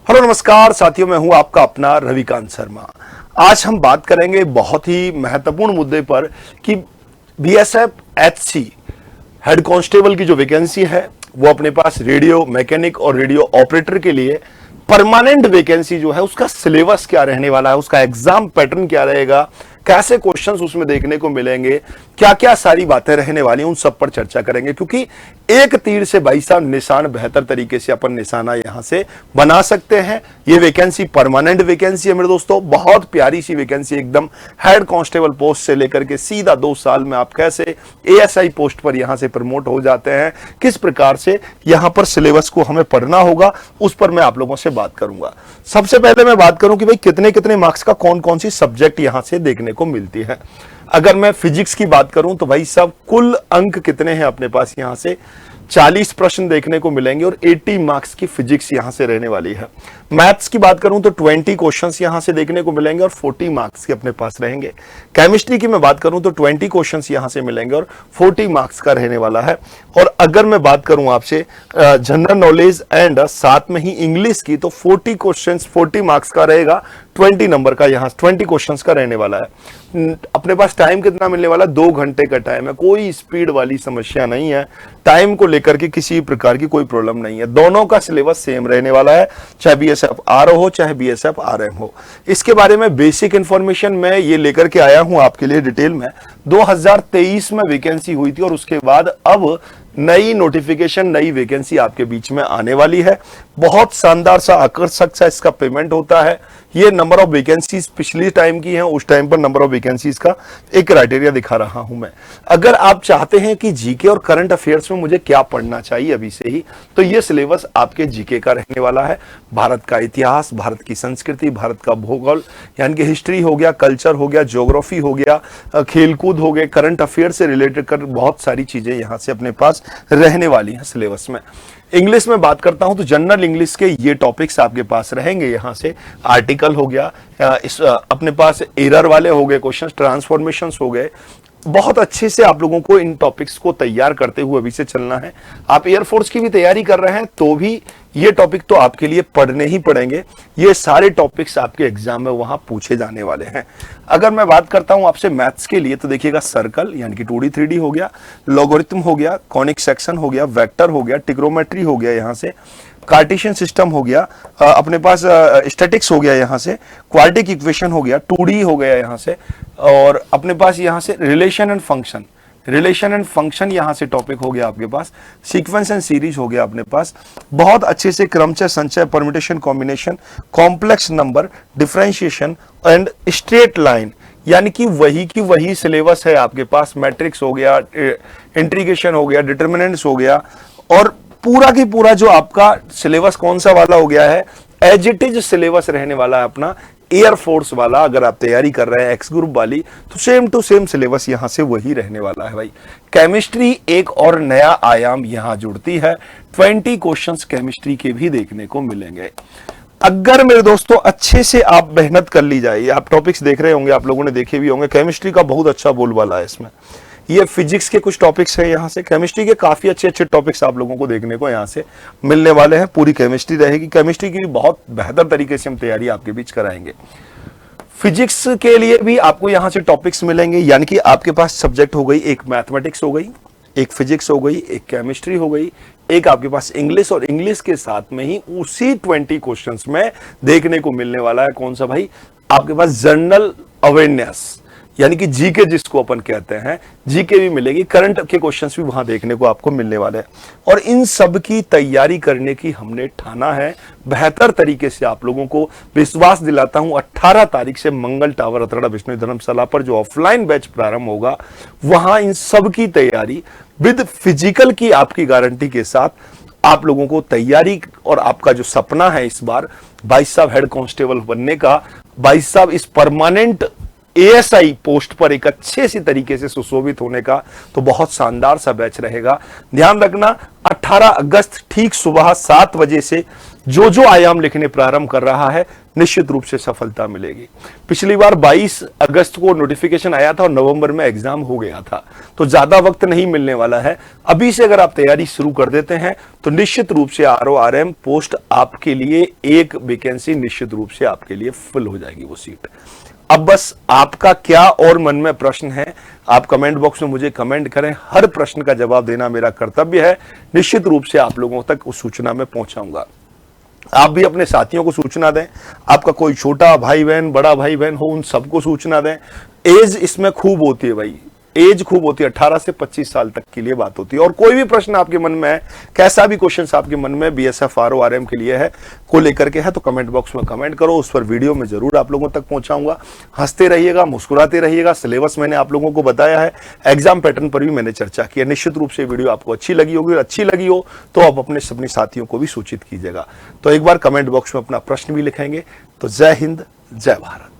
Hello नमस्कार साथियों, मैं हूं आपका अपना रविकांत शर्मा। आज हम बात करेंगे बहुत ही महत्वपूर्ण मुद्दे पर कि बीएसएफ एचसी हेड कांस्टेबल की जो वैकेंसी है वो अपने पास रेडियो मैकेनिक और रेडियो ऑपरेटर के लिए परमानेंट वैकेंसी जो है उसका सिलेबस क्या रहने वाला है, उसका एग्जाम पैटर्न क्या रहेगा, कैसे क्वेश्चंस उसमें देखने को मिलेंगे, क्या क्या सारी बातें रहने वाली हैं, उन सब पर चर्चा करेंगे। क्योंकि एक तीर से भाई साहब निशान बेहतर तरीके से अपन निशाना यहां से बना सकते हैं। ये वैकेंसी परमानेंट वैकेंसी है मेरे दोस्तों, बहुत प्यारी सी वैकेंसी, एकदम हेड कांस्टेबल पोस्ट से लेकर के सीधा 2 साल में आप कैसे एएसआई पोस्ट पर यहां से प्रमोट हो जाते हैं, किस प्रकार से यहां पर सिलेबस को हमें पढ़ना होगा, उस पर मैं आप लोगों से बात करूंगा। सबसे पहले मैं बात करूं कि भाई कितने कितने मार्क्स का कौन कौन सी सब्जेक्ट यहां से देखने को मिलती है। अगर मैं फिजिक्स की बात करूं तो भाई साहब कुल अंक कितने हैं अपने पास, यहां से 40 प्रश्न देखने को मिलेंगे और 80 मार्क्स की फिजिक्स यहां से रहने वाली है। मैथ्स की बात करूं तो 20 क्वेश्चंस यहां से देखने को मिलेंगे और 40 मार्क्स के अपने पास रहेंगे। केमिस्ट्री की मैं बात करूं तो 20 क्वेश्चंस यहां से मिलेंगे और 40 मार्क्स का रहने वाला है। और अगर मैं बात करूं आपसे जनरल नॉलेज एंड साथ में ही इंग्लिश की, तो 40 क्वेश्चंस 40 मार्क्स का रहेगा, 20 नंबर का यहां 20 क्वेश्चंस का रहने वाला है। अपने पास टाइम कितना मिलने वाला, 2 घंटे का टाइम है, कोई स्पीड वाली समस्या नहीं है, टाइम को लेकर के किसी प्रकार की कोई प्रॉब्लम नहीं है। दोनों का सिलेबस सेम रहने वाला है, चाहे बीएसएफ आरओ हो चाहे बीएसएफ आरएम हो। इसके बारे में बेसिक इंफॉर्मेशन मैं ये लेकर के आया हूं आपके लिए डिटेल में। 2023 में वैकेंसी हुई थी और उसके बाद अब नई नोटिफिकेशन, नई वैकेंसी आपके बीच में आने वाली है। बहुत शानदार सा आकर्षक सा इसका पेमेंट होता है। ये नंबर ऑफ वैकेंसीज पिछली टाइम की हैं, उस टाइम पर नंबर ऑफ वैकेंसीज का एक क्राइटेरिया दिखा रहा हूं मैं। अगर आप चाहते हैं कि जीके और करंट अफेयर्स में मुझे क्या पढ़ना चाहिए अभी से ही, तो ये सिलेबस आपके जीके का रहने वाला है। भारत का इतिहास, भारत की संस्कृति, भारत का भूगोल यानी कि हिस्ट्री हो गया, कल्चर हो गया, ज्योग्राफी हो गया, खेलकूद हो गए, करंट अफेयर से रिलेटेड कर बहुत सारी चीजें यहां से अपने पास रहने वाली हैं सिलेबस में। इंग्लिश में बात करता हूं तो जनरल इंग्लिश के ये टॉपिक्स आपके पास रहेंगे। यहां से आर्टिकल हो गया, अपने पास एरर वाले हो गए क्वेश्चंस, ट्रांसफॉर्मेशंस हो गए। बहुत अच्छे से आप लोगों को इन टॉपिक्स को तैयार करते हुए अभी से चलना है। आप एयरफोर्स की भी तैयारी कर रहे हैं तो भी ये टॉपिक तो आपके लिए पढ़ने ही पड़ेंगे। ये सारे टॉपिक्स आपके एग्जाम में वहां पूछे जाने वाले हैं। अगर मैं बात करता हूं आपसे मैथ्स के लिए, तो देखिएगा सर्कल यानी कि 2D 3D हो गया, लॉगरिथम हो गया, कॉनिक सेक्शन हो गया, वेक्टर हो गया, ट्रिग्नोमेट्री हो गया, यहां से कार्टेशियन सिस्टम हो गया, अपने पास स्टैटिक्स हो गया, यहां से क्वाड्रेटिक इक्वेशन हो गया, 2D हो गया यहां से, और अपने पास यहां से रिलेशन एंड फंक्शन यहां से टॉपिक हो गया आपके पास, सीक्वेंस एंड सीरीज हो गया अपने पास। बहुत अच्छे से क्रमचय, संचय, permutation, combination, complex number, differentiation and straight line यानी कि वही की वही सिलेबस है आपके पास। मैट्रिक्स हो गया, इंटीग्रेशन हो गया, डिटर्मिनेंट्स हो गया, और पूरा की पूरा जो आपका सिलेबस कौन सा वाला हो गया है, एज इट इज सिलेबस रहने वाला है अपना एयरफोर्स वाला। अगर आप तैयारी कर रहे हैं एक्स ग्रुप वाली, तो सेम टू सेम सिलेबस यहां से वही रहने वाला है भाई। केमिस्ट्री एक और नया आयाम यहां जुड़ती है, 20 क्वेश्चंस केमिस्ट्री के भी देखने को मिलेंगे। अगर मेरे दोस्तों अच्छे से आप मेहनत कर ली जाए, आप टॉपिक्स देख रहे होंगे, आप लोगों ने देखे भी होंगे, केमिस्ट्री का बहुत अच्छा बोलबाला है इसमें। ये फिजिक्स के कुछ टॉपिक्स हैं, यहाँ से केमिस्ट्री के काफी अच्छे अच्छे टॉपिक्स आप लोगों को देखने को यहाँ से मिलने वाले हैं। पूरी केमिस्ट्री रहेगी, केमिस्ट्री की भी बहुत बेहतर तरीके से हम तैयारी आपके बीच कराएंगे। फिजिक्स के लिए भी आपको यहाँ से टॉपिक्स मिलेंगे, यानी कि आपके पास सब्जेक्ट हो गई, एक मैथमेटिक्स हो गई, एक फिजिक्स हो गई, एक केमिस्ट्री हो गई, एक आपके पास इंग्लिश, और इंग्लिश के साथ में ही उसी 20 क्वेश्चंस में देखने को मिलने वाला है कौन सा भाई, आपके पास जनरल अवेयरनेस यानी कि जीके जिसको अपन कहते हैं, जीके भी मिलेगी, करंट के क्वेश्चंस भी वहां देखने को आपको मिलने वाले हैं। और इन सब की तैयारी करने की हमने ठाना है बेहतर तरीके से। आप लोगों को विश्वास दिलाता हूं 18 तारीख से मंगल टावर अतरड़ा विष्णु धर्मशाला पर जो ऑफलाइन बैच प्रारंभ होगा, वहां इन सब की तैयारी विद फिजिकल की आपकी गारंटी के साथ आप लोगों को तैयारी, और आपका जो सपना है इस बार भाई साहब हेड कांस्टेबल बनने का, भाई साहब इस परमानेंट एएसआई पोस्ट पर एक अच्छे सी तरीके से सुशोभित होने का, तो बहुत शानदार सा बैच रहेगा। ध्यान रखना 18 अगस्त ठीक सुबह 7 बजे से जो जो आयाम लिखने प्रारंभ कर रहा है निश्चित रूप से सफलता मिलेगी। पिछली बार 22 अगस्त को नोटिफिकेशन आया था और नवंबर में एग्जाम हो गया था, तो ज्यादा वक्त नहीं मिलने वाला है। अभी से अगर आप तैयारी शुरू कर देते हैं तो निश्चित रूप से RORM पोस्ट आपके लिए एक वैकेंसी निश्चित रूप से आपके लिए फुल हो जाएगी वो सीट। अब बस आपका क्या और मन में प्रश्न है, आप कमेंट बॉक्स में मुझे कमेंट करें। हर प्रश्न का जवाब देना मेरा कर्तव्य है। निश्चित रूप से आप लोगों तक उस सूचना में पहुंचाऊंगा। आप भी अपने साथियों को सूचना दें, आपका कोई छोटा भाई बहन, बड़ा भाई बहन हो, उन सबको सूचना दें। एज इसमें खूब होती है भाई, एज खूब होती है। 18 से 25 साल तक के लिए बात होती है। और कोई भी प्रश्न आपके मन में है, कैसा भी क्वेश्चन आपके मन में BSF RORM के लिए है, को लेकर के है, तो कमेंट बॉक्स में कमेंट करो, उस पर वीडियो में जरूर आप लोगों तक पहुंचाऊंगा। हंसते रहिएगा, मुस्कुराते रहिएगा। सिलेबस मैंने आप लोगों को बताया है, एग्जाम पैटर्न पर भी मैंने चर्चा की है। निश्चित रूप से वीडियो आपको अच्छी लगी होगी, और अच्छी लगी हो तो आप अपने सभी साथियों को भी सूचित कीजिएगा। तो एक बार कमेंट बॉक्स में अपना प्रश्न भी लिखेंगे। तो जय हिंद, जय भारत।